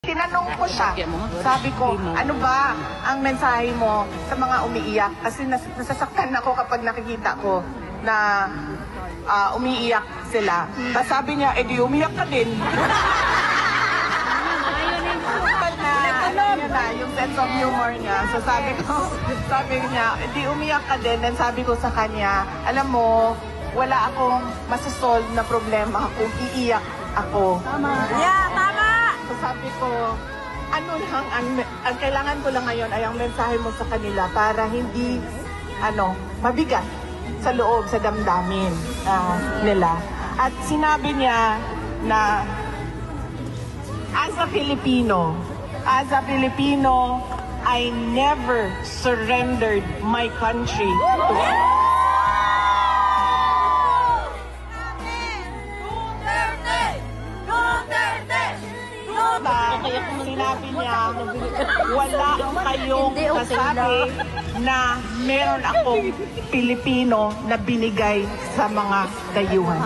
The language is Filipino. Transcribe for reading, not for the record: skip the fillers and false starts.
Tinanong ko siya, sabi ko, ano ba ang mensahe mo sa mga umiiyak? Kasi nasasaktan ako kapag nakikita ko na umiiyak sila. Tapos sabi niya, edi umiyak ka din. Yung sense of humor niya. So sabi niya, edi umiyak ka din. And sabi ko sa kanya, alam mo, wala akong masasolve na problema kung iiyak ako. Tama. Yeah, tama! So sabi ko, ano lang, ang kailangan ko lang ngayon ay ang mensahe mo sa kanila para hindi, mabigat sa loob, sa damdamin nila. At sinabi niya na, as a Filipino, I never surrendered my country to sinabi niya, wala kayong kasabi na meron akong Pilipino na binigay sa mga dayuhan.